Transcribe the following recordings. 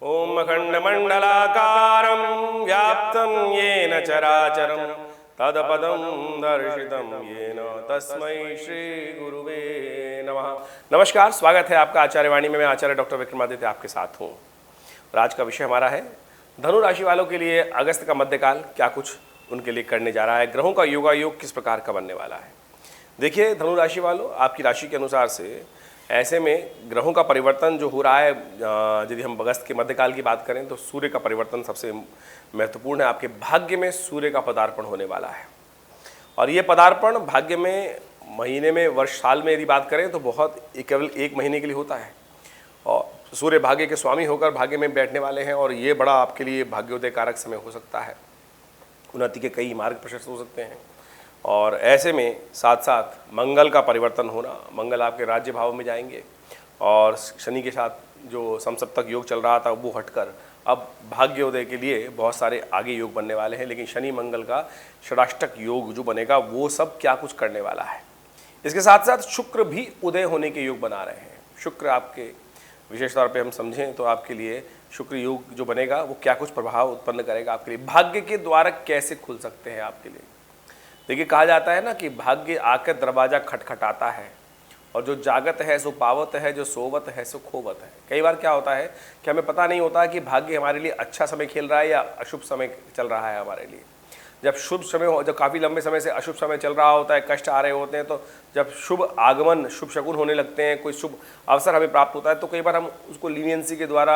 ओम अखंडमंडलाकारं व्याप्तं येन चराचरं तदपदं दर्शितं येन तस्मै श्री गुरुवे नमः। नमस्कार, स्वागत है आपका आचार्यवाणी में। मैं आचार्य डॉक्टर विक्रमादित्य आपके साथ हूँ और आज का विषय हमारा है धनु राशि वालों के लिए अगस्त का मध्यकाल क्या कुछ उनके लिए करने जा रहा है, ग्रहों का योगायोग किस प्रकार का बनने वाला है। देखिए धनु राशि वालों, आपकी राशि के अनुसार से ऐसे में ग्रहों का परिवर्तन जो हो रहा है, यदि हम अगस्त के मध्यकाल की बात करें तो सूर्य का परिवर्तन सबसे महत्वपूर्ण है। आपके भाग्य में सूर्य का पदार्पण होने वाला है और ये पदार्पण भाग्य में महीने में, वर्ष, साल में यदि बात करें तो बहुत केवल एक महीने के लिए होता है और सूर्य भाग्य के स्वामी होकर भाग्य में बैठने वाले हैं और ये बड़ा आपके लिए भाग्योदय कारक समय हो सकता है। उन्नति के कई मार्ग प्रशस्त हो सकते हैं और ऐसे में साथ साथ मंगल का परिवर्तन होना, मंगल आपके राज्य भाव में जाएंगे और शनि के साथ जो समसप्तक योग चल रहा था वो हटकर अब भाग्योदय के लिए बहुत सारे आगे योग बनने वाले हैं। लेकिन शनि मंगल का षडाष्टक योग जो बनेगा वो सब क्या कुछ करने वाला है। इसके साथ साथ शुक्र भी उदय होने के योग बना रहे हैं। शुक्र आपके विशेष तौर पे हम समझें तो आपके लिए शुक्र योग जो बनेगा वो क्या कुछ प्रभाव उत्पन्न करेगा आपके लिए, भाग्य के द्वार कैसे खुल सकते हैं आपके लिए। देखिए कहा जाता है ना कि भाग्य आकर दरवाजा खटखटाता है और जो जागत है सो पावत है, जो सोवत है सो खोवत है। कई बार क्या होता है कि हमें पता नहीं होता कि भाग्य हमारे लिए अच्छा समय खेल रहा है या अशुभ समय चल रहा है हमारे लिए। जब शुभ समय हो, जब काफ़ी लंबे समय से अशुभ समय चल रहा होता है, कष्ट आ रहे होते हैं, तो जब शुभ आगमन, शुभ शकुन होने लगते हैं, कोई शुभ अवसर हमें प्राप्त होता है तो कई बार हम उसको लीनियंसी के द्वारा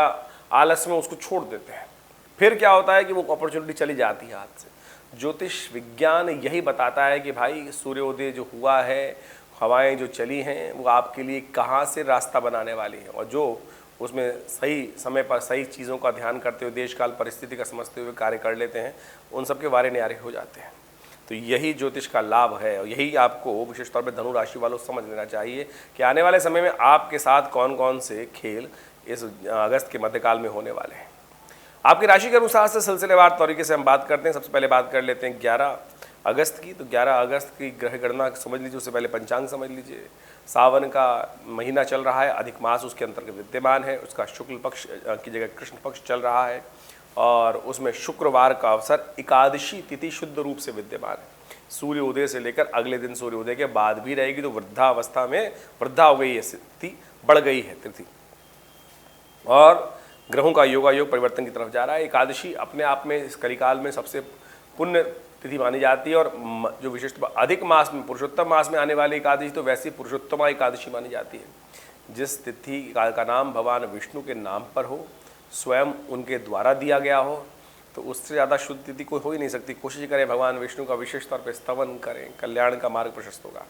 आलस में उसको छोड़ देते हैं। फिर क्या होता है कि वो अपॉर्चुनिटी चली जाती है हाथ से। ज्योतिष विज्ञान यही बताता है कि भाई सूर्योदय जो हुआ है, हवाएं जो चली हैं वो आपके लिए कहाँ से रास्ता बनाने वाली हैं और जो उसमें सही समय पर सही चीज़ों का ध्यान करते हुए, देश काल परिस्थिति का समझते हुए कार्य कर लेते हैं, उन सब के वारे न्यारे हो जाते हैं। तो यही ज्योतिष का लाभ है और यही आपको विशेष तौर पर धनु राशि वालों समझ लेना चाहिए कि आने वाले समय में आपके साथ कौन कौन से खेल इस अगस्त के मध्यकाल में होने वाले हैं। आपकी राशि के अनुसार से सिलसिलेवार तरीके से हम बात करते हैं। सबसे पहले बात कर लेते हैं 11 अगस्त की। तो 11 अगस्त की ग्रह गणना समझ लीजिए, उससे पहले पंचांग समझ लीजिए। सावन का महीना चल रहा है, अधिक मास उसके अंतर्गत विद्यमान है, उसका शुक्ल पक्ष की जगह कृष्ण पक्ष चल रहा है और उसमें शुक्रवार का अवसर एकादशी तिथि शुद्ध रूप से विद्यमान है। सूर्योदय से लेकर अगले दिन सूर्योदय के बाद भी रहेगी। तो वृद्धावस्था में वृद्धा हो गई है स्थिति, बढ़ गई है तिथि और ग्रहों का योगायोग परिवर्तन की तरफ जा रहा है। एकादशी अपने आप में इस कलिकाल में सबसे पुण्य तिथि मानी जाती है और जो विशिष्ट अधिक मास में, पुरुषोत्तम मास में आने वाली एकादशी तो वैसी पुरुषोत्तमा एकादशी मानी जाती है। जिस तिथि का नाम भगवान विष्णु के नाम पर हो, स्वयं उनके द्वारा दिया गया हो, तो उससे ज़्यादा शुद्ध तिथि कोई हो ही नहीं सकती। कोशिश करें भगवान विष्णु का विशेष तौर पर स्तवन करें, कल्याण का मार्ग प्रशस्त होगा।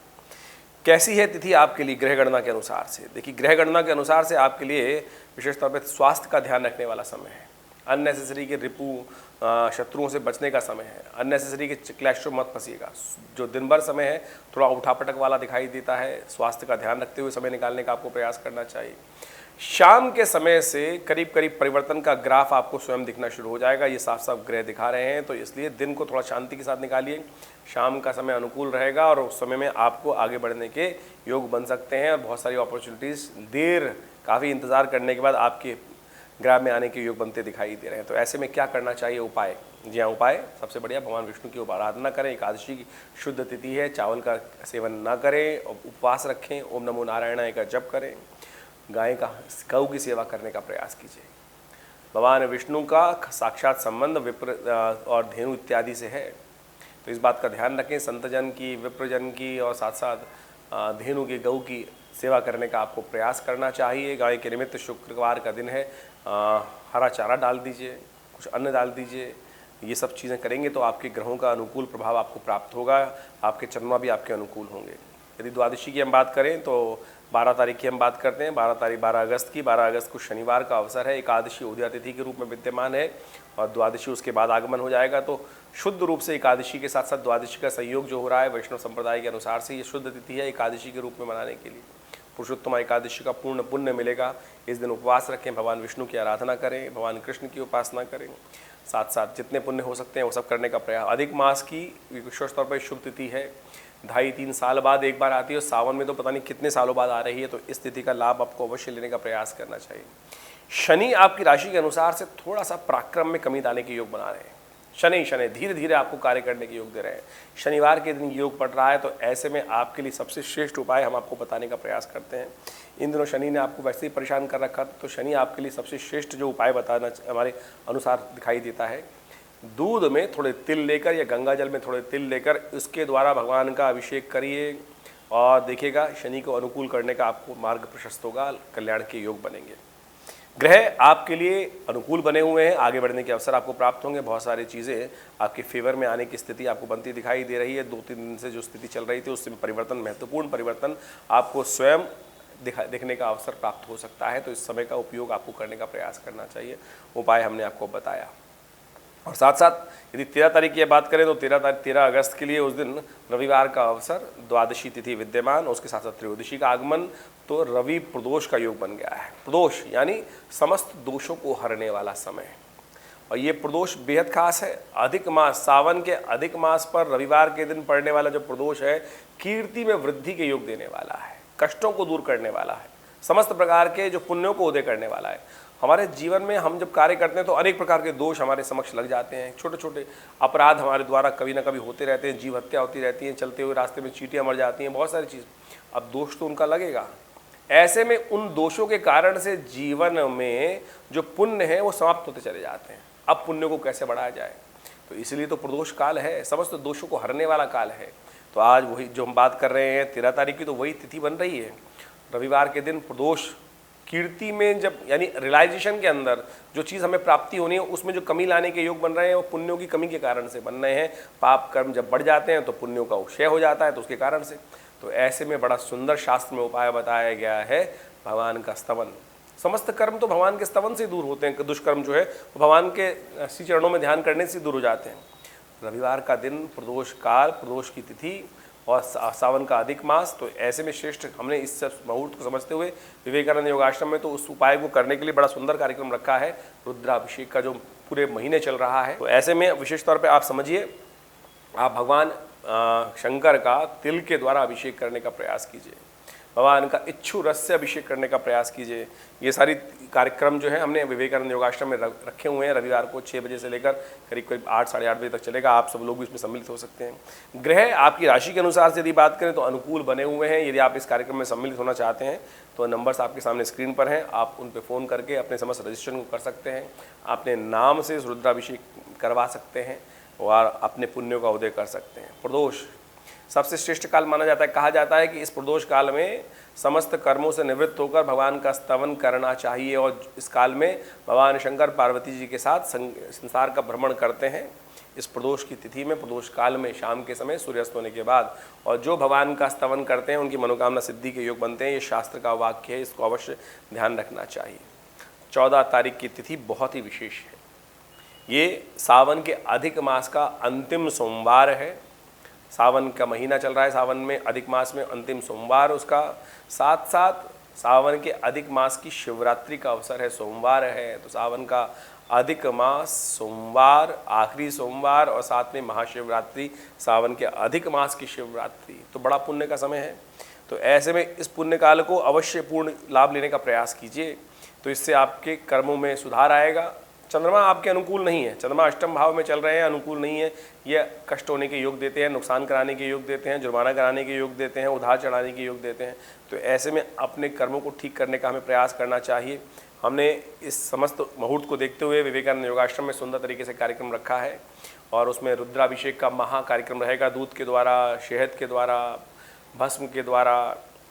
कैसी है तिथि आपके लिए ग्रह गणना के अनुसार से? देखिए ग्रह गणना के अनुसार से आपके लिए विशेष तौर पर स्वास्थ्य का ध्यान रखने वाला समय है। अननेसेसरी के रिपू शत्रुओं से बचने का समय है। अननेसेसरी के क्लैश में मत फंसिएगा। जो दिन भर समय है थोड़ा उठापटक वाला दिखाई देता है, स्वास्थ्य का ध्यान रखते हुए समय निकालने का आपको प्रयास करना चाहिए। शाम के समय से करीब करीब परिवर्तन का ग्राफ आपको स्वयं दिखना शुरू हो जाएगा। ये साफ साफ ग्रह दिखा रहे हैं, तो इसलिए दिन को थोड़ा शांति के साथ निकालिए। शाम का समय अनुकूल रहेगा और उस समय में आपको आगे बढ़ने के योग बन सकते हैं और बहुत सारी अपॉर्चुनिटीज़ काफ़ी इंतज़ार करने के बाद आपके ग्राम में आने के योग बनते दिखाई दे रहे हैं। तो ऐसे में क्या करना चाहिए? उपाय, जी हाँ, उपाय सबसे बढ़िया भगवान विष्णु की आराधना करें। एकादशी की शुद्ध तिथि है, चावल का सेवन ना करें और उपवास रखें। ओम नमो नारायणाय का जप करें। गौ की सेवा करने का प्रयास कीजिए। भगवान विष्णु का साक्षात संबंध विप्र और धेनु इत्यादि से है, तो इस बात का ध्यान रखें। संतजन की, विप्रजन की और साथ साथ धेनु की, गौ की सेवा करने का आपको प्रयास करना चाहिए। गाय के निमित्त शुक्रवार का दिन है, हरा चारा डाल दीजिए, कुछ अन्न डाल दीजिए। ये सब चीज़ें करेंगे तो आपके ग्रहों का अनुकूल प्रभाव आपको प्राप्त होगा। आपके चंद्रमा भी आपके अनुकूल होंगे। यदि द्वादशी की हम बात करें तो 12 तारीख की हम बात करते हैं। 12 अगस्त की। 12 अगस्त को शनिवार का अवसर है। एकादशी उदया तिथि के रूप में विद्यमान है और द्वादशी उसके बाद आगमन हो जाएगा। तो शुद्ध रूप से एकादशी के साथ साथ द्वादशी का संयोग जो हो रहा है वैष्णव संप्रदाय के अनुसार से ये शुद्ध तिथि है एकादशी के रूप में मनाने के लिए। पुरुषोत्तम एकादशी का पूर्ण पुण्य मिलेगा। इस दिन उपवास रखें, भगवान विष्णु की आराधना करें, भगवान कृष्ण की उपासना करें। साथ साथ जितने पुण्य हो सकते हैं वो सब करने का प्रयास। अधिक मास की विशेष तौर पर शुभ तिथि है, 2.5-3 साल बाद एक बार आती है और सावन में तो पता नहीं कितने सालों बाद आ रही है। तो इस तिथि का लाभ आपको अवश्य लेने का प्रयास करना चाहिए। शनि आपकी राशि के अनुसार से थोड़ा सा पराक्रम में कमी लाने के योग बना रहे हैं। शनि धीरे धीरे आपको कार्य करने के योग दे रहे हैं। शनिवार के दिन योग पड़ रहा है, तो ऐसे में आपके लिए सबसे श्रेष्ठ उपाय हम आपको बताने का प्रयास करते हैं। इन दिनों शनि ने आपको वैसे ही परेशान कर रखा, तो शनि आपके लिए सबसे श्रेष्ठ जो उपाय बताना हमारे अनुसार दिखाई देता है, दूध में थोड़े तिल लेकर या गंगा जल में थोड़े तिल लेकर उसके द्वारा भगवान का अभिषेक करिए और देखिएगा शनि को अनुकूल करने का आपको मार्ग प्रशस्त होगा, कल्याण के योग बनेंगे। ग्रह आपके लिए अनुकूल बने हुए हैं, आगे बढ़ने के अवसर आपको प्राप्त होंगे। बहुत सारी चीज़ें आपके फेवर में आने की स्थिति आपको बनती दिखाई दे रही है। 2-3 दिन से जो स्थिति चल रही थी उससे परिवर्तन, महत्वपूर्ण परिवर्तन आपको स्वयं देखने का अवसर प्राप्त हो सकता है। तो इस समय का उपयोग आपको करने का प्रयास करना चाहिए। उपाय हमने आपको बताया। और साथ साथ यदि 13 तारीख की बात करें तो 13 अगस्त के लिए उस दिन रविवार का अवसर, द्वादशी तिथि विद्यमान, उसके साथ साथ त्रयोदशी का आगमन, तो रवि प्रदोष का योग बन गया है। प्रदोष यानी समस्त दोषों को हरने वाला समय, और ये प्रदोष बेहद खास है। अधिक मास, सावन के अधिक मास पर रविवार के दिन पड़ने वाला जो प्रदोष है, कीर्ति में वृद्धि के योग देने वाला है, कष्टों को दूर करने वाला है, समस्त प्रकार के जो पुण्यों को उदय करने वाला है। हमारे जीवन में हम जब कार्य करते हैं तो अनेक प्रकार के दोष हमारे समक्ष लग जाते हैं। छोटे छोटे अपराध हमारे द्वारा कभी ना कभी होते रहते हैं, जीव हत्या होती रहती है, चलते हुए रास्ते में चींटियां मर जाती हैं, बहुत सारी चीज़। अब दोष तो उनका लगेगा। ऐसे में उन दोषों के कारण से जीवन में जो पुण्य है वो समाप्त होते चले जाते हैं। अब पुण्य को कैसे बढ़ाया जाए, तो इसलिए तो प्रदोष काल है, समस्त दोषों को हरने वाला काल है। तो आज वही जो हम बात कर रहे हैं 13 तारीख की, तो वही तिथि बन रही है। रविवार के दिन प्रदोष कीर्ति में, जब यानी रियलाइजेशन के अंदर जो चीज़ हमें प्राप्ति होनी है उसमें जो कमी लाने के योग बन रहे हैं वो पुण्यों की कमी के कारण से बन रहे हैं। पाप कर्म जब बढ़ जाते हैं तो पुण्यों का क्षय हो जाता है, तो उसके कारण से। तो ऐसे में बड़ा सुंदर शास्त्र में उपाय बताया गया है, भगवान का स्तवन। समस्त कर्म तो भगवान के स्तवन से दूर होते हैं, दुष्कर्म जो है वो भगवान के श्री चरणों में ध्यान करने से दूर हो जाते हैं। रविवार का दिन, प्रदोष काल, प्रदोष की तिथि और सावन का अधिक मास, तो ऐसे में श्रेष्ठ हमने इस सब मुहूर्त को समझते हुए विवेकानंद योगाश्रम में तो उस उपाय को करने के लिए बड़ा सुंदर कार्यक्रम रखा है, रुद्राभिषेक का, जो पूरे महीने चल रहा है। तो ऐसे में विशेष तौर पे आप समझिए, आप भगवान शंकर का तिल के द्वारा अभिषेक करने का प्रयास कीजिए, भगवान का इच्छु रस से अभिषेक करने का प्रयास कीजिए। ये सारी कार्यक्रम जो है हमने विवेकानंद योगाश्रम में रखे हुए हैं। रविवार को 6 बजे से लेकर करीब करीब 8, साढ़े 8 बजे तक चलेगा। आप सब लोग भी इसमें सम्मिलित हो सकते हैं। ग्रह आपकी राशि के अनुसार से यदि बात करें तो अनुकूल बने हुए हैं। यदि आप इस कार्यक्रम में सम्मिलित होना चाहते हैं तो नंबर्स आपके सामने स्क्रीन पर हैं, आप उन पर फ़ोन करके अपने समस्त रजिस्ट्रेशन को कर सकते हैं, अपने नाम से रुद्राभिषेक करवा सकते हैं और अपने पुण्यों का उदय कर सकते हैं। प्रदोष सबसे श्रेष्ठ काल माना जाता है। कहा जाता है कि इस प्रदोष काल में समस्त कर्मों से निवृत्त होकर भगवान का स्तवन करना चाहिए, और इस काल में भगवान शंकर पार्वती जी के साथ संसार का भ्रमण करते हैं। इस प्रदोष की तिथि में, प्रदोष काल में, शाम के समय सूर्यास्त होने के बाद, और जो भगवान का स्तवन करते हैं उनकी मनोकामना सिद्धि के योग बनते हैं। ये शास्त्र का वाक्य है, इसको अवश्य ध्यान रखना चाहिए। 14 तारीख की तिथि बहुत ही विशेष है। ये सावन के अधिक मास का अंतिम सोमवार है। सावन का महीना चल रहा है, सावन में अधिक मास में अंतिम सोमवार उसका, साथ साथ सावन के अधिक मास की शिवरात्रि का अवसर है, सोमवार है। तो सावन का अधिक मास सोमवार, आखिरी सोमवार, और साथ में महाशिवरात्रि, सावन के अधिक मास की शिवरात्रि, तो बड़ा पुण्य का समय है। तो ऐसे में इस पुण्य काल को अवश्य पूर्ण लाभ लेने का प्रयास कीजिए, तो इससे आपके कर्मों में सुधार आएगा। चंद्रमा आपके अनुकूल नहीं है, चंद्रमा अष्टम भाव में चल रहे हैं, अनुकूल नहीं है। ये कष्ट होने के योग देते हैं, नुकसान कराने के योग देते हैं, जुर्माना कराने के योग देते हैं, उधार चढ़ाने के योग देते हैं। तो ऐसे में अपने कर्मों को ठीक करने का हमें प्रयास करना चाहिए। हमने इस समस्त मुहूर्त को देखते हुए विवेकानंद योगाश्रम में सुंदर तरीके से कार्यक्रम रखा है, और उसमें रुद्राभिषेक का महा कार्यक्रम रहेगा। दूध के द्वारा, शहद के द्वारा, भस्म के द्वारा,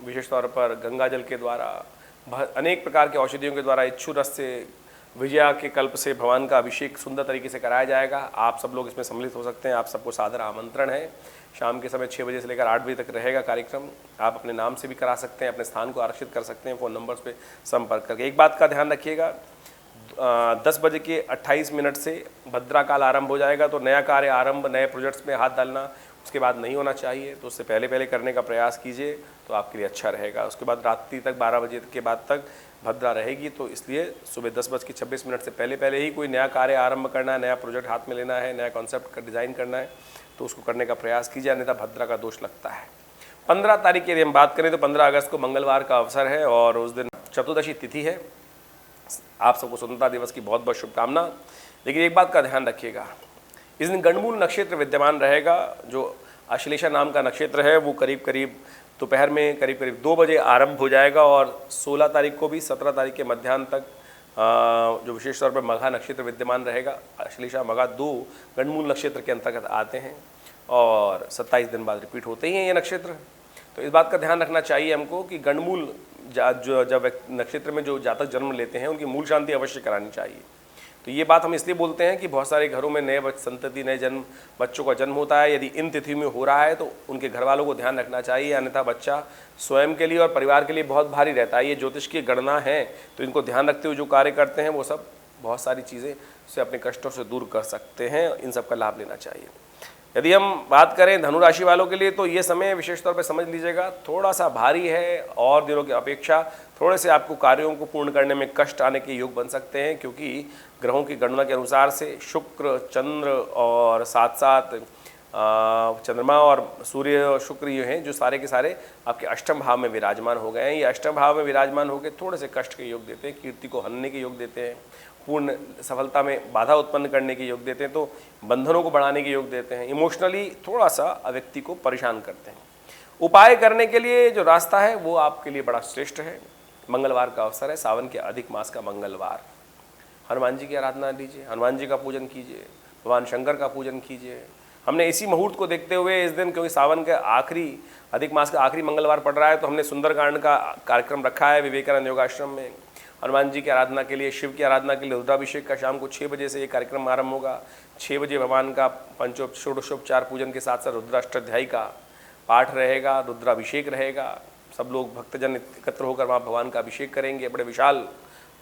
विशेष तौर पर गंगा जल के द्वारा, अनेक प्रकार के औषधियों के द्वारा, इच्छु रस से, विजया के कल्प से भगवान का अभिषेक सुंदर तरीके से कराया जाएगा। आप सब लोग इसमें सम्मिलित हो सकते हैं। आप सबको सादर आमंत्रण है। शाम के समय 6 बजे से लेकर 8 बजे तक रहेगा कार्यक्रम। आप अपने नाम से भी करा सकते हैं, अपने स्थान को आरक्षित कर सकते हैं फ़ोन नंबर्स पे संपर्क करके। एक बात का ध्यान रखिएगा, 10 बजे के 28 मिनट से भद्रा काल आरंभ हो जाएगा। तो नया कार्य आरंभ, नए प्रोजेक्ट्स में हाथ डालना उसके बाद नहीं होना चाहिए। तो उससे पहले करने का प्रयास कीजिए, तो आपके लिए अच्छा रहेगा। उसके बाद रात्रि तक 12 बजे के बाद तक भद्रा रहेगी, तो इसलिए सुबह 10:26 से पहले ही कोई नया कार्य आरंभ करना है, नया प्रोजेक्ट हाथ में लेना है, नया कॉन्सेप्ट का डिज़ाइन करना है, तो उसको करने का प्रयास कीजिए, अन्यथा भद्रा का दोष लगता है। 15 तारीख की यदि हम बात करें तो 15 अगस्त को मंगलवार का अवसर है, और उस दिन चतुर्दशी तिथि है। आप सबको स्वतंत्रता दिवस की बहुत बहुत शुभकामना। लेकिन एक बात का ध्यान रखिएगा, इस दिन गंडमूल नक्षत्र विद्यमान रहेगा। जो अश्लेषा नाम का नक्षत्र है वो करीब करीब दोपहर में करीब करीब 2 बजे आरंभ हो जाएगा और 16 तारीख को भी 17 तारीख के मध्याह्न तक जो विशेष तौर पर मघा नक्षत्र विद्यमान रहेगा। अश्लेषा मघा 2 गंडमूल नक्षत्र के अंतर्गत आते हैं और 27 दिन बाद रिपीट होते ही हैं ये नक्षत्र। तो इस बात का ध्यान रखना चाहिए हमको कि गंडमूल जब नक्षत्र में जो जातक जन्म लेते हैं उनकी मूल शांति अवश्य करानी चाहिए। तो ये बात हम इसलिए बोलते हैं कि बहुत सारे घरों में नए संतति नए बच्चों का जन्म होता है। यदि इन तिथि में हो रहा है तो उनके घर वालों को ध्यान रखना चाहिए, अन्यथा बच्चा स्वयं के लिए और परिवार के लिए बहुत भारी रहता है। ये ज्योतिष की गणना है, तो इनको ध्यान रखते हुए जो कार्य करते हैं वो सब बहुत सारी चीज़ें से अपने कष्टों से दूर कर सकते हैं। इन सब का लाभ लेना चाहिए। यदि हम बात करें धनु राशि वालों के लिए तो ये समय विशेष तौर पर समझ लीजिएगा थोड़ा सा भारी है और दिनों की अपेक्षा थोड़े से आपको कार्यों को पूर्ण करने में कष्ट आने के योग बन सकते हैं, क्योंकि ग्रहों की गणना के अनुसार से शुक्र, चंद्र और साथ साथ चंद्रमा और सूर्य शुक्र ये हैं जो सारे के सारे आपके अष्टम भाव में विराजमान हो गए हैं। ये अष्टम भाव में विराजमान होकर थोड़े से कष्ट के योग देते हैं, कीर्ति को हनने के योग देते हैं, पूर्ण सफलता में बाधा उत्पन्न करने के योग देते हैं, तो बंधनों को बढ़ाने के योग देते हैं, इमोशनली थोड़ा सा व्यक्ति को परेशान करते हैं। उपाय करने के लिए जो रास्ता है वो आपके लिए बड़ा श्रेष्ठ है। मंगलवार का अवसर है, सावन के अधिक मास का मंगलवार। हनुमान जी की आराधना लीजिए, हनुमान जी का पूजन कीजिए, भगवान शंकर का पूजन कीजिए। हमने इसी मुहूर्त को देखते हुए इस दिन, क्योंकि सावन के आखिरी अधिक मास का आखिरी मंगलवार पड़ रहा है, तो हमने सुंदरकांड का कार्यक्रम रखा है विवेकानंद योगाश्रम में। हनुमान जी की आराधना के लिए, शिव की आराधना के लिए रुद्राभिषेक का शाम को 6 बजे से ये कार्यक्रम आरंभ होगा। 6 बजे भगवान का षोडशोपचार पूजन के साथ साथ रुद्राष्टाध्यायी का पाठ रहेगा, रुद्राभिषेक रहेगा। सब लोग भक्तजन एकत्र होकर वहाँ भगवान का अभिषेक करेंगे। बड़े विशाल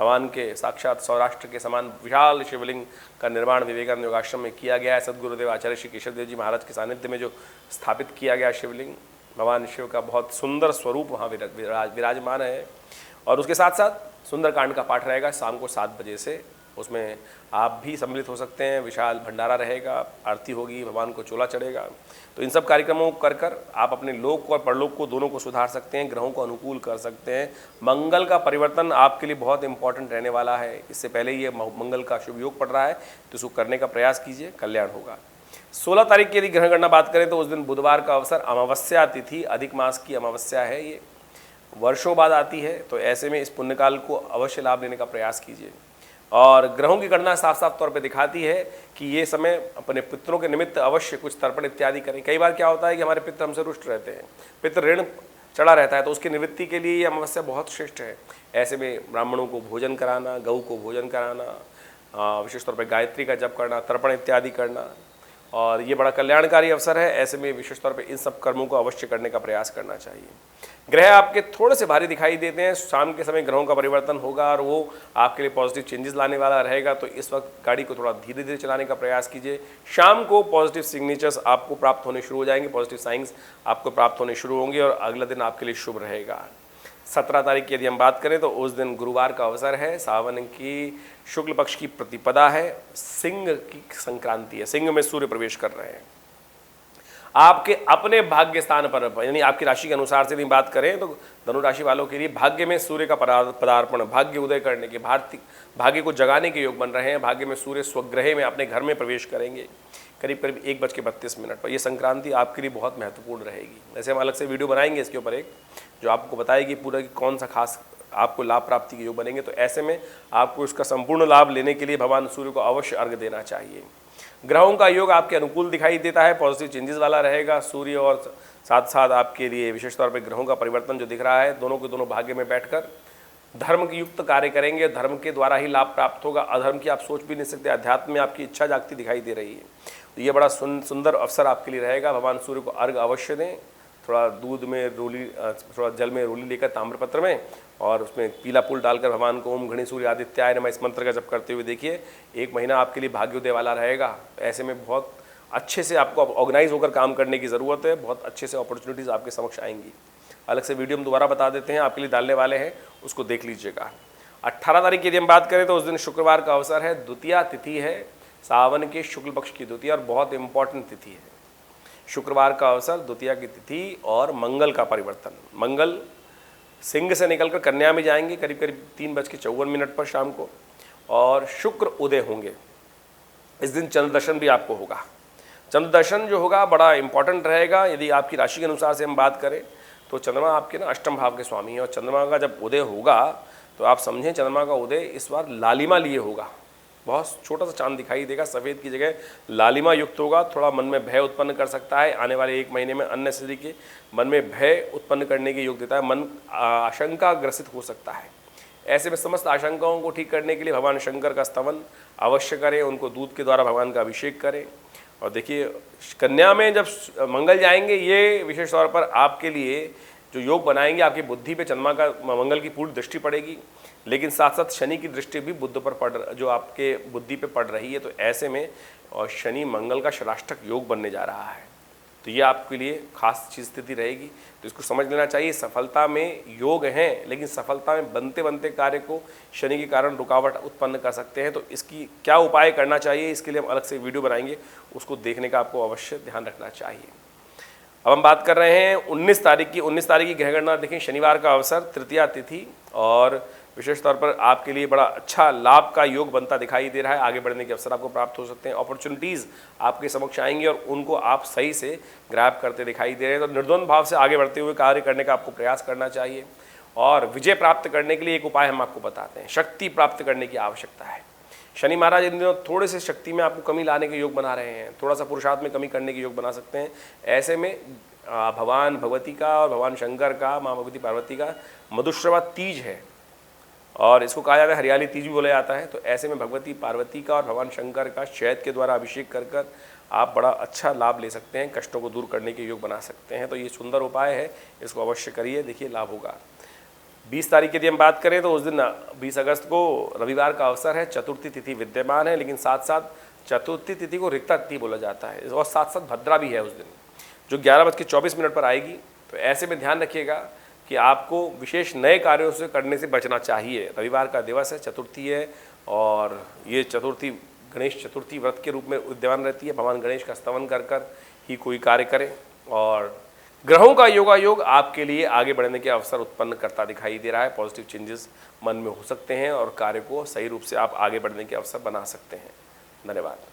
भगवान के साक्षात सौराष्ट्र के समान विशाल शिवलिंग का निर्माण विवेकानंद योगाश्रम में किया गया है। सदगुरुदेव आचार्य श्री केशव देव जी महाराज के सानिध्य में जो स्थापित किया गया शिवलिंग, भगवान शिव का बहुत सुंदर स्वरूप वहाँ विराजमान है। और उसके साथ साथ सुंदरकांड का पाठ रहेगा शाम को 7 बजे से। उसमें आप भी सम्मिलित हो सकते हैं। विशाल भंडारा रहेगा, आरती होगी, भगवान को चोला चढ़ेगा। तो इन सब कार्यक्रमों को कर आप अपने लोक और परलोक को दोनों को सुधार सकते हैं, ग्रहों को अनुकूल कर सकते हैं। मंगल का परिवर्तन आपके लिए बहुत इंपॉर्टेंट रहने वाला है। इससे पहले ये मंगल का शुभ योग पड़ रहा है, तो इसको करने का प्रयास कीजिए, कल्याण होगा। 16 तारीख की यदि ग्रहण गणना बात करें तो उस दिन बुधवार का अवसर, अमावस्या तिथि, अधिक मास की अमावस्या है, ये वर्षों बाद आती है। तो ऐसे में इस पुण्यकाल को अवश्य लाभ लेने का प्रयास कीजिए। और ग्रहों की गणना साफ साफ तौर पे दिखाती है कि ये समय अपने पितरों के निमित्त अवश्य कुछ तर्पण इत्यादि करें। कई बार क्या होता है कि हमारे पितर हमसे रुष्ट रहते हैं, पितृ ऋण चढ़ा रहता है, तो उसकी निवृत्ति के लिए ये अमावस्या बहुत श्रेष्ठ है। ऐसे में ब्राह्मणों को भोजन कराना, गऊ को भोजन कराना, विशेष तौर पर गायत्री का जप करना, तर्पण इत्यादि करना, और ये बड़ा कल्याणकारी अवसर है। ऐसे में विशेष तौर पे इन सब कर्मों को अवश्य करने का प्रयास करना चाहिए। ग्रह आपके थोड़े से भारी दिखाई देते हैं। शाम के समय ग्रहों का परिवर्तन होगा और वो आपके लिए पॉजिटिव चेंजेस लाने वाला रहेगा। तो इस वक्त गाड़ी को थोड़ा धीरे धीरे चलाने का प्रयास कीजिए। शाम को पॉजिटिव सिग्नेचर्स आपको प्राप्त होने शुरू हो जाएंगे, पॉजिटिव साइंस आपको प्राप्त होने शुरू होंगे और अगला दिन आपके लिए शुभ रहेगा। 17 तारीख की यदि हम बात करें तो उस दिन गुरुवार का अवसर है। सावन की शुक्ल पक्ष की प्रतिपदा है, सिंह की संक्रांति है, सिंह में सूर्य प्रवेश कर रहे हैं। आपके अपने भाग्य स्थान पर, यानी आपकी राशि के अनुसार से यदि बात करें तो धनु राशि वालों के लिए भाग्य में सूर्य का पदार्पण, भाग्य उदय करने के, भाग्य को जगाने के योग बन रहे हैं। भाग्य में सूर्य स्वग्रह में अपने घर में प्रवेश करेंगे करीब करीब 1:32 पर। यह संक्रांति आपके लिए बहुत महत्वपूर्ण रहेगी। वैसे हम अलग से वीडियो बनाएंगे इसके ऊपर एक, जो आपको बताएगी पूरा कि कौन सा खास आपको लाभ प्राप्ति के योग बनेंगे। तो ऐसे में आपको इसका संपूर्ण लाभ लेने के लिए भगवान सूर्य को अवश्य अर्घ्य देना चाहिए। ग्रहों का योग आपके अनुकूल दिखाई देता है, पॉजिटिव चेंजेस वाला रहेगा। सूर्य और साथ साथ आपके लिए विशेष तौर पर ग्रहों का परिवर्तन जो दिख रहा है, दोनों के दोनों भाग्य में बैठकर धर्म की युक्त कार्य करेंगे। धर्म के द्वारा ही लाभ प्राप्त होगा, अधर्म की आप सोच भी नहीं सकते। अध्यात्म में आपकी इच्छा जागती दिखाई दे रही है। तो ये बड़ा सुंदर अवसर आपके लिए रहेगा। भगवान सूर्य को अर्घ अवश्य दें। थोड़ा दूध में रोली, थोड़ा जल में रोली लेकर ताम्रपत्र में, और उसमें पीला फूल डालकर भगवान को ओम घणी सूर्य आदित्याय नमः इस मंत्र का जप करते हुए देखिए। 1 महीना आपके लिए भाग्योदय वाला रहेगा। ऐसे में बहुत अच्छे से आपको ऑर्गेनाइज होकर काम करने की ज़रूरत है। बहुत अच्छे से अपॉर्चुनिटीज़ आपके समक्ष आएंगी। अलग से वीडियो हम दोबारा बता देते हैं, आपके लिए डालने वाले हैं, उसको देख लीजिएगा। 18 तारीख की यदि हम बात करें तो उस दिन शुक्रवार का अवसर है। द्वितीया तिथि है, सावन के शुक्ल पक्ष की द्वितीया, और बहुत इंपॉर्टेंट तिथि है। शुक्रवार का अवसर, द्वितीया की तिथि और मंगल का परिवर्तन। मंगल सिंह से निकलकर कन्या में जाएंगे करीब करीब 3:54 पर शाम को, और शुक्र उदय होंगे। इस दिन चंद्र दर्शन भी आपको होगा। चंद्र दर्शन जो होगा बड़ा इंपॉर्टेंट रहेगा। यदि आपकी राशि के अनुसार से हम बात करें तो चंद्रमा आपके ना अष्टम भाव के स्वामी हैं, और चंद्रमा का जब उदय होगा तो आप समझें चंद्रमा का उदय इस बार लालिमा लिए होगा। बहुत छोटा सा चांद दिखाई देगा, सफ़ेद की जगह लालिमा युक्त होगा। थोड़ा मन में भय उत्पन्न कर सकता है। आने वाले 1 महीने में अन्य स्थिति के मन में भय उत्पन्न करने के योग देता है। मन आशंका ग्रसित हो सकता है। ऐसे में समस्त आशंकाओं को ठीक करने के लिए भगवान शंकर का स्तवन अवश्य करें, उनको दूध के द्वारा भगवान का अभिषेक करें। और देखिए कन्या में जब मंगल जाएंगे, ये विशेष तौर पर आपके लिए जो योग बनाएंगे, आपकी बुद्धि पे चंद्रमा का मंगल की पूरी दृष्टि पड़ेगी, लेकिन साथ साथ शनि की दृष्टि भी बुद्ध पर जो आपके बुद्धि पे पड़ रही है। तो ऐसे में और शनि मंगल का षडाष्टक योग बनने जा रहा है, तो ये आपके लिए खास चीज स्थिति रहेगी। तो इसको समझ लेना चाहिए। सफलता में योग हैं, लेकिन सफलता में बनते बनते कार्य को शनि के कारण रुकावट उत्पन्न कर सकते हैं। तो इसकी क्या उपाय करना चाहिए, इसके लिए हम अलग से वीडियो बनाएंगे, उसको देखने का आपको अवश्य ध्यान रखना चाहिए। अब हम बात कर रहे हैं 19 तारीख की। 19 तारीख की ग्रह गणना देखें, शनिवार का अवसर, तृतीया तिथि, और विशेष तौर पर आपके लिए बड़ा अच्छा लाभ का योग बनता दिखाई दे रहा है। आगे बढ़ने के अवसर आपको प्राप्त हो सकते हैं। अपॉर्चुनिटीज़ आपके समक्ष आएंगी और उनको आप सही से ग्रैब करते दिखाई दे रहे हैं। तो निर्द्वंद भाव से आगे बढ़ते हुए कार्य करने का आपको प्रयास करना चाहिए। और विजय प्राप्त करने के लिए एक उपाय हम आपको बताते हैं। शक्ति प्राप्त करने की आवश्यकता है। शनि महाराज इन दिनों थोड़े से शक्ति में आपको कमी लाने के योग बना रहे हैं, थोड़ा सा पुरुषार्थ में कमी करने के योग बना सकते हैं। ऐसे में भगवान भगवती का और भगवान शंकर का, माँ भगवती पार्वती का मधुश्रवा तीज है, और इसको कहा जाता है हरियाली तीज भी बोला जाता है। तो ऐसे में भगवती पार्वती का और भगवान शंकर का शहद के द्वारा अभिषेक कर कर आप बड़ा अच्छा लाभ ले सकते हैं, कष्टों को दूर करने के योग बना सकते हैं। तो ये सुंदर उपाय है, इसको अवश्य करिए, देखिए लाभ होगा। 20 तारीख की यदि हम बात करें तो उस दिन 20 अगस्त को रविवार का अवसर है। चतुर्थी तिथि विद्यमान है, लेकिन साथ साथ चतुर्थी तिथि को रिक्ता तिथि बोला जाता है, और साथ साथ भद्रा भी है उस दिन, जो 11:24 पर आएगी। तो ऐसे में ध्यान रखिएगा कि आपको विशेष नए कार्यों से करने से बचना चाहिए। रविवार का दिवस है, चतुर्थी है, और ये चतुर्थी गणेश चतुर्थी व्रत के रूप में विद्यमान रहती है। भगवान गणेश का स्तवन कर कर ही कोई कार्य करें। और ग्रहों का योगायोग आपके लिए आगे बढ़ने के अवसर उत्पन्न करता दिखाई दे रहा है। पॉजिटिव चेंजेस मन में हो सकते हैं और कार्य को सही रूप से आप आगे बढ़ने के अवसर बना सकते हैं। धन्यवाद।